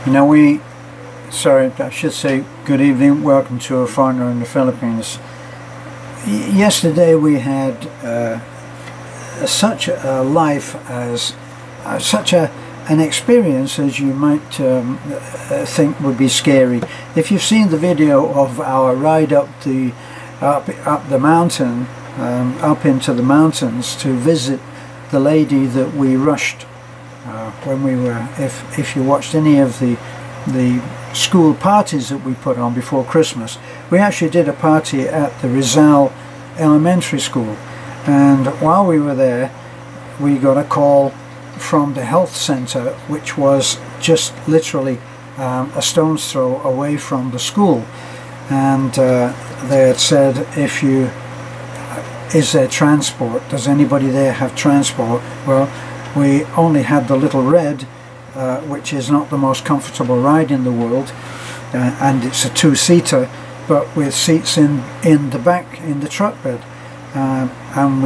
Now I should say good evening, welcome to A Foreigner in the Philippines. Yesterday we had such a life as an experience as you might think would be scary. If you've seen the video of our ride up the mountain, up into the mountains to visit the lady that we rushed when we were, if you watched any of the school parties that we put on before Christmas, we actually did a party at the Rizal Elementary School, and while we were there we got a call from the health center, which was just literally a stone's throw away from the school, and they had said, is there transport, does anybody there have transport? Well, we only had the Little Red, which is not the most comfortable ride in the world, and it's a two-seater but with seats in the back in the truck bed, and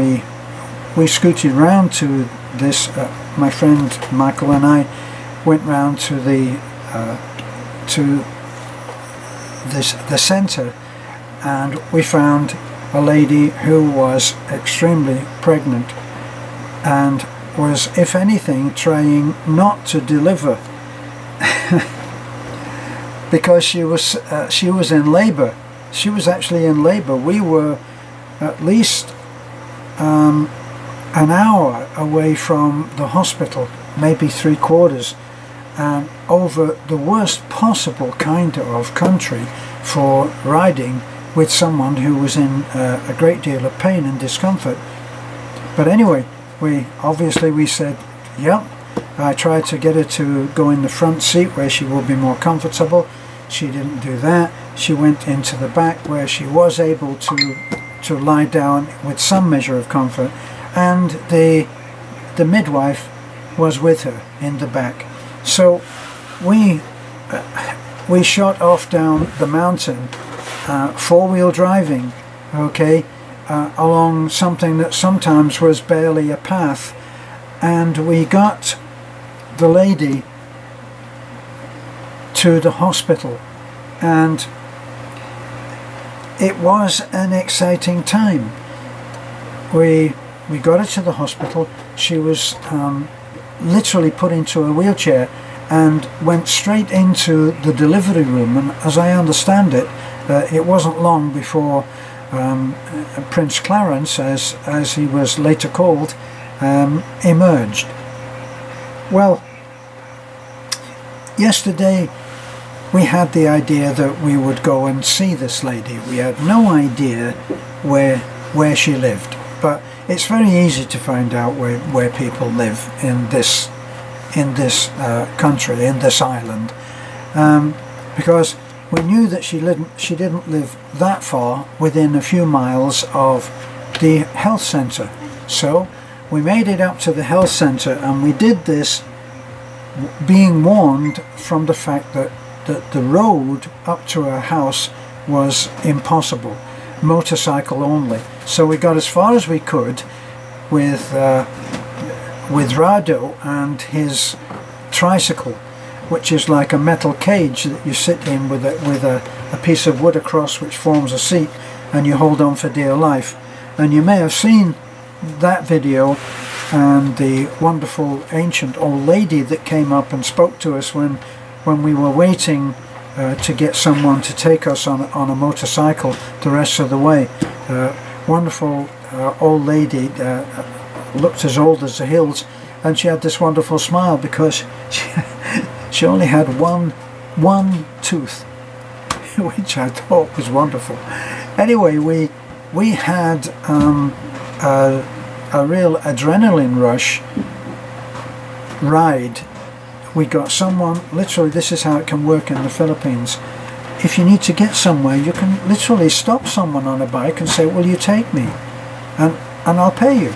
we scooted round to this, my friend Michael and I went round to the centre, and we found a lady who was extremely pregnant and was, if anything, trying not to deliver because she was in labour. She was actually in labour. We were at least an hour away from the hospital, maybe 3/4, over the worst possible kind of country for riding with someone who was in a great deal of pain and discomfort. But anyway, we said, yep. I tried to get her to go in the front seat where she will be more comfortable. She didn't do that. She went into the back where she was able to lie down with some measure of comfort, and the midwife was with her in the back. So we shot off down the mountain, four-wheel driving, okay, along something that sometimes was barely a path, and we got the lady to the hospital, and it was an exciting time. We got her to the hospital. She was literally put into a wheelchair and went straight into the delivery room, and as I understand it, it wasn't long before Prince Clarence, as he was later called, emerged. Well, yesterday we had the idea that we would go and see this lady. We had no idea where she lived, but it's very easy to find out where people live in this country, in this island, because we knew that she didn't live that far, within a few miles of the health centre. So we made it up to the health centre, and we did this being warned from the fact that the road up to her house was impossible, motorcycle only. So we got as far as we could with Rado and his tricycle, which is like a metal cage that you sit in with a piece of wood across, which forms a seat, and you hold on for dear life. And you may have seen that video, and the wonderful ancient old lady that came up and spoke to us when we were waiting to get someone to take us on a motorcycle the rest of the way. Wonderful old lady, looked as old as the hills, and she had this wonderful smile because she only had one tooth, which I thought was wonderful. Anyway, we had a real adrenaline rush ride. We got someone, literally, this is how it can work in the Philippines. If you need to get somewhere, you can literally stop someone on a bike and say, will you take me? And I'll pay you.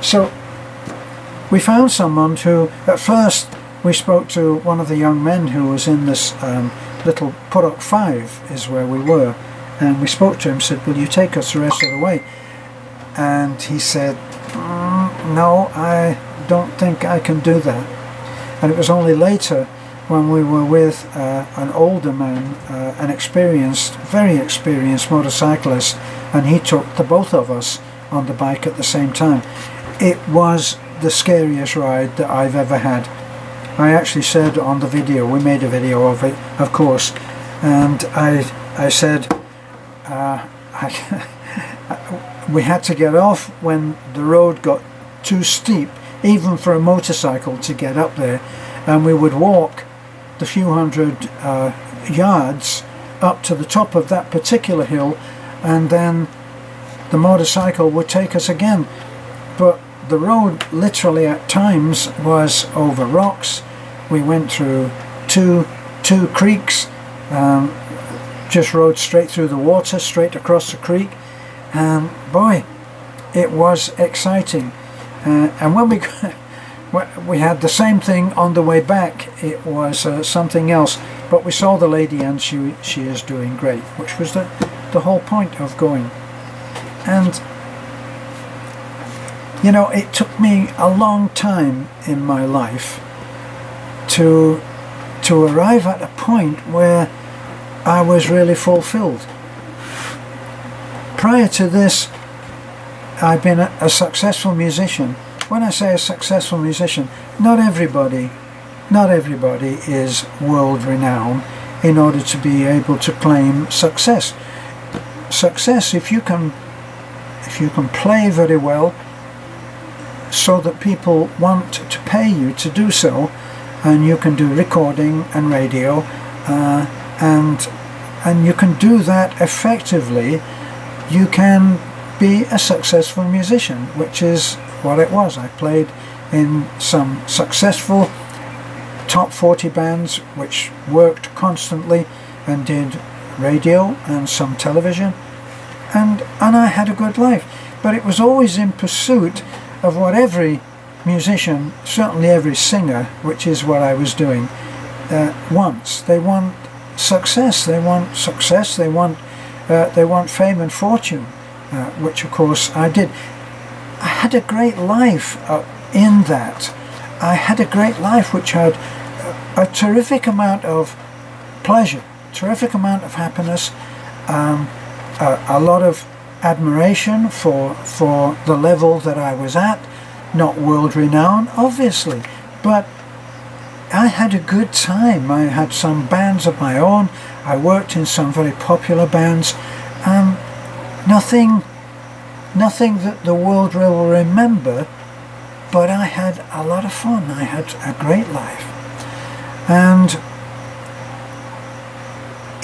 So we found someone who, at first, we spoke to one of the young men who was in this little Purok 5 is where we were, and we spoke to him, said, will you take us the rest of the way? And he said, no, I don't think I can do that. And it was only later when we were with an older man, an experienced, very experienced motorcyclist, and he took the both of us on the bike at the same time. It was the scariest ride that I've ever had. I actually said on the video, we made a video of it, of course, and I said we had to get off when the road got too steep, even for a motorcycle to get up there, and we would walk the few hundred yards up to the top of that particular hill, and then the motorcycle would take us again. But the road literally at times was over rocks. We went through two creeks, just rode straight through the water, straight across the creek, and boy, it was exciting. And when we had the same thing on the way back, it was something else, but we saw the lady and she is doing great, which was the whole point of going. And you know, it took me a long time in my life to arrive at a point where I was really fulfilled. Prior to this, I've been a successful musician. When I say a successful musician, not everybody is world renowned in order to be able to claim success. Success, if you can play very well so that people want to pay you to do so, and you can do recording and radio, and you can do that effectively, you can be a successful musician, which is what it was. I played in some successful top 40 bands which worked constantly and did radio and some television, and I had a good life. But it was always in pursuit of what every musician, certainly every singer, which is what I was doing, wants. They want success. They want success. They want fame and fortune, which of course I did. I had a great life in that. I had a great life which had a terrific amount of pleasure, terrific amount of happiness, a lot of admiration for the level that I was at. Not world renowned, obviously, but I had a good time. I had some bands of my own. I worked in some very popular bands. Nothing that the world will remember, but I had a lot of fun. I had a great life. And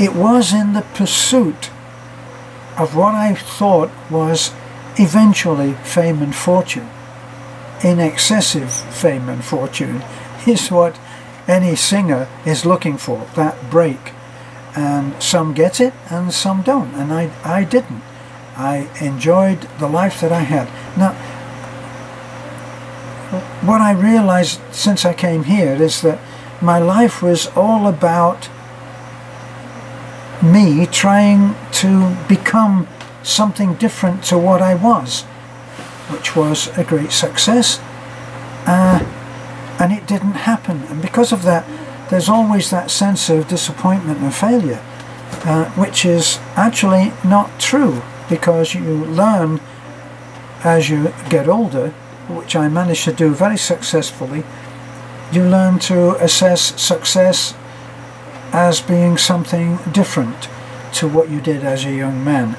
it was in the pursuit of what I thought was eventually fame and fortune. In excessive fame and fortune is what any singer is looking for, that break. And some get it and some don't, and I didn't. I enjoyed the life that I had. Now, what I realized since I came here is that my life was all about me trying to become something different to what I was, which was a great success, and it didn't happen. And because of that, there's always that sense of disappointment and failure, which is actually not true, because you learn as you get older, which I managed to do very successfully. You learn to assess success as being something different to what you did as a young man.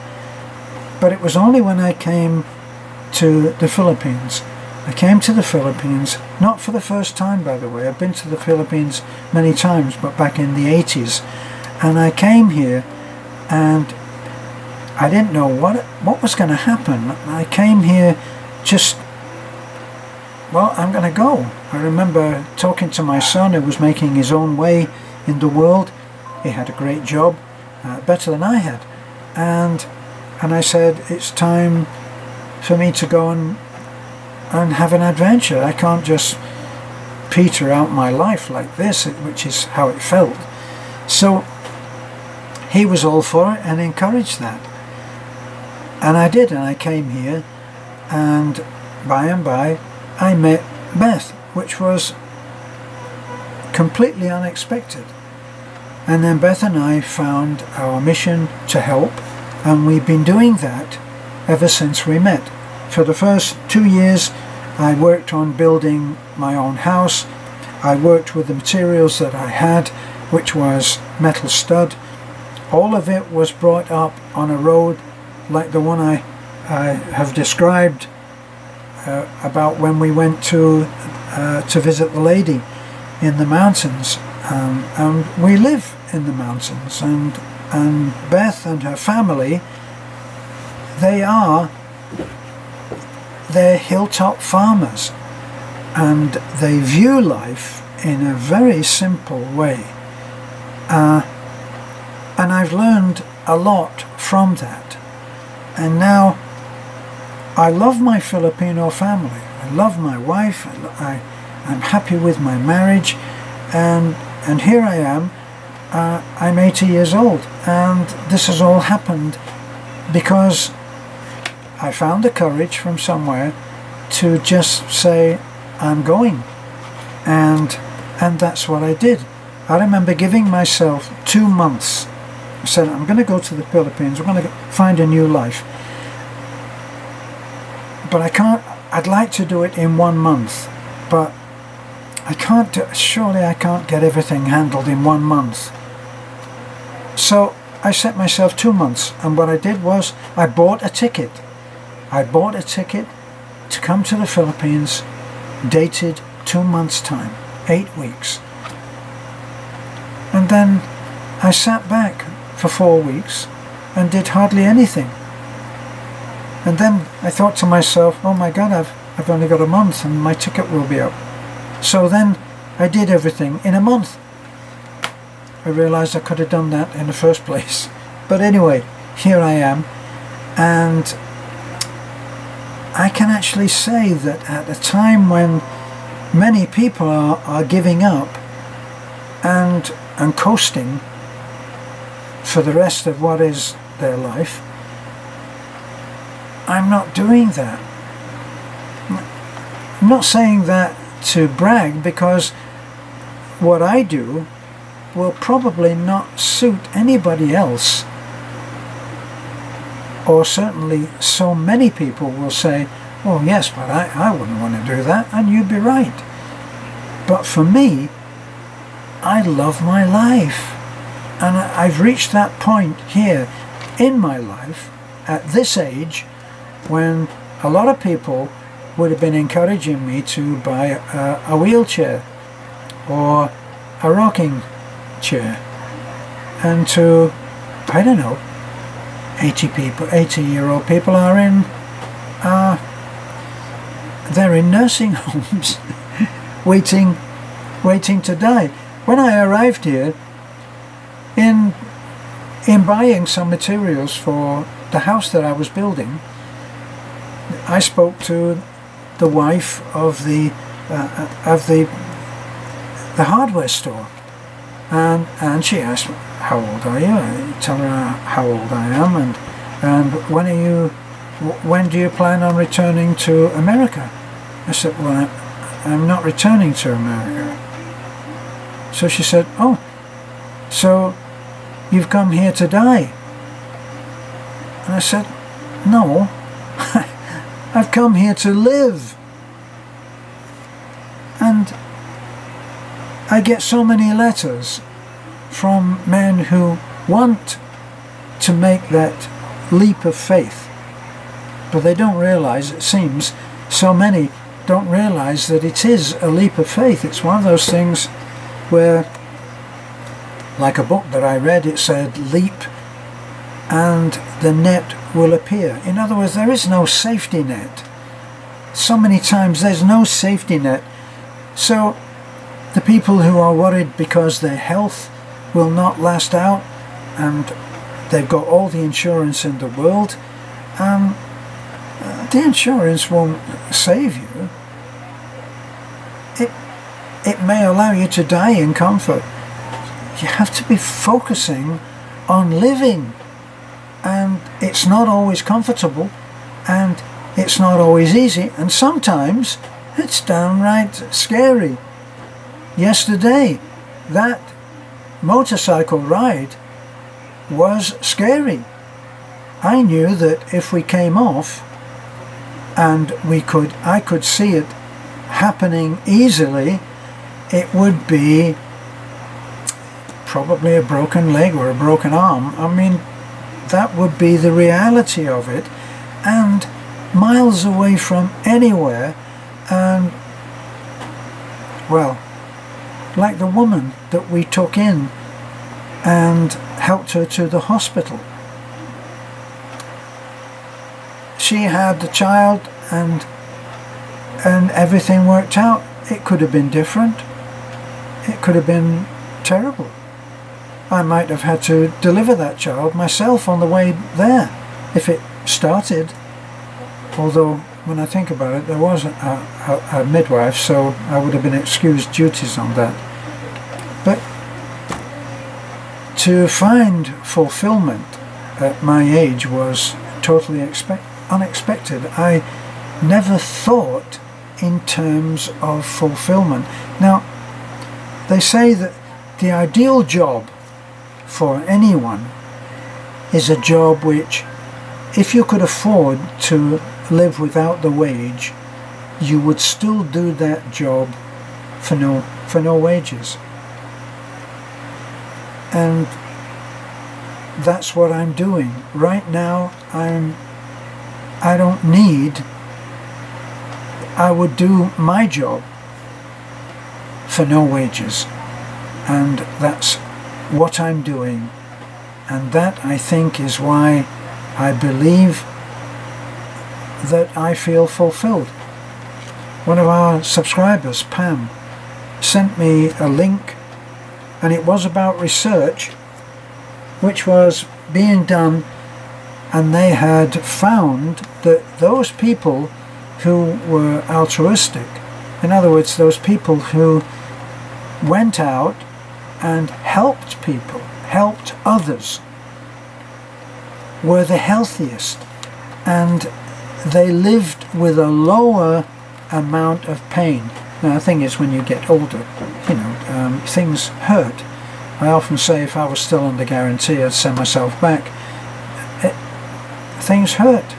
But it was only when I came to the Philippines. I came to the Philippines, not for the first time, by the way. I've been to the Philippines many times, but back in the 80s. And I came here and I didn't know what was going to happen. I came here just, well, I'm going to go. I remember talking to my son, who was making his own way in the world. He had a great job, better than I had. And I said, it's time for me to go and have an adventure. I can't just peter out my life like this, which is how it felt. So he was all for it and encouraged that. And I did, and I came here, and by and by I met Beth, which was completely unexpected. And then Beth and I found our mission to help, and we've been doing that ever since we met. For the first 2 years, I worked on building my own house. I worked with the materials that I had, which was metal stud. All of it was brought up on a road like the one I have described about when we went to visit the lady in the mountains. And we live in the mountains, and Beth and her family, they're hilltop farmers, and they view life in a very simple way. And I've learned a lot from that. And now I love my Filipino family. I love my wife. I'm happy with my marriage. And here I am. I'm 80 years old. And this has all happened because I found the courage from somewhere to just say, I'm going. And that's what I did. I remember giving myself 2 months. I said, I'm going to go to the Philippines. We're going to find a new life. But I can't, I'd like to do it in 1 month. But I can't, surely I can't get everything handled in 1 month. So I set myself 2 months. And what I did was, I bought a ticket. I bought a ticket to come to the Philippines, dated 2 months' time, 8 weeks. And then I sat back for 4 weeks and did hardly anything. And then I thought to myself, oh my God, I've only got a month and my ticket will be up. So then I did everything in a month. I realized I could have done that in the first place. But anyway, here I am, and I can actually say that at a time when many people are giving up and coasting for the rest of what is their life, I'm not doing that. I'm not saying that to brag, because what I do will probably not suit anybody else, or certainly so many people will say, oh yes, but I wouldn't want to do that, and you'd be right. But for me, I love my life, and I've reached that point here in my life at this age when a lot of people would have been encouraging me to buy a wheelchair or a rocking chair, and to, I don't know, 80-year-old people are in they're in nursing homes waiting to die. When I arrived here, in buying some materials for the house that I was building, I spoke to the wife of the hardware store, and she asked, how old are you? I tell her how old I am, and when do you plan on returning to America? I said, well, I'm not returning to America. So she said, oh, so you've come here to die? And I said, no, I've come here to live. And I get so many letters from men who want to make that leap of faith, but they don't realize, it seems, so many don't realize that it is a leap of faith. It's one of those things where, like a book that I read, it said, leap and the net will appear. In other words, there is no safety net. So many times there's no safety net. So the people who are worried because their health will not last out and they've got all the insurance in the world, the insurance won't save you. It may allow you to die in comfort. You have to be focusing on living, and it's not always comfortable, and it's not always easy, and sometimes it's downright scary. Yesterday that motorcycle ride was scary. I knew that if we came off and I could see it happening easily, it would be probably a broken leg or a broken arm. I mean, that would be the reality of it, and miles away from anywhere. And well, like the woman that we took in and helped her to the hospital, she had the child and everything worked out. It could have been different. It could have been terrible. I might have had to deliver that child myself on the way there if it started. Although, when I think about it, there was a midwife, so I would have been excused duties on that. But to find fulfillment at my age was totally unexpected. I never thought in terms of fulfillment. Now, they say that the ideal job for anyone is a job which, if you could afford to live without the wage, you would still do that job for no wages. And that's what I'm doing right now. I would do my job for no wages, and that's what I'm doing. And that, I think, is why I believe that I feel fulfilled. One of our subscribers, Pam, sent me a link, and it was about research which was being done, and they had found that those people who were altruistic, in other words, those people who went out and helped people, helped others, were the healthiest, and they lived with a lower amount of pain. Now, the thing is, when you get older, things hurt. I often say, if I was still under guarantee, I'd send myself back. Things hurt.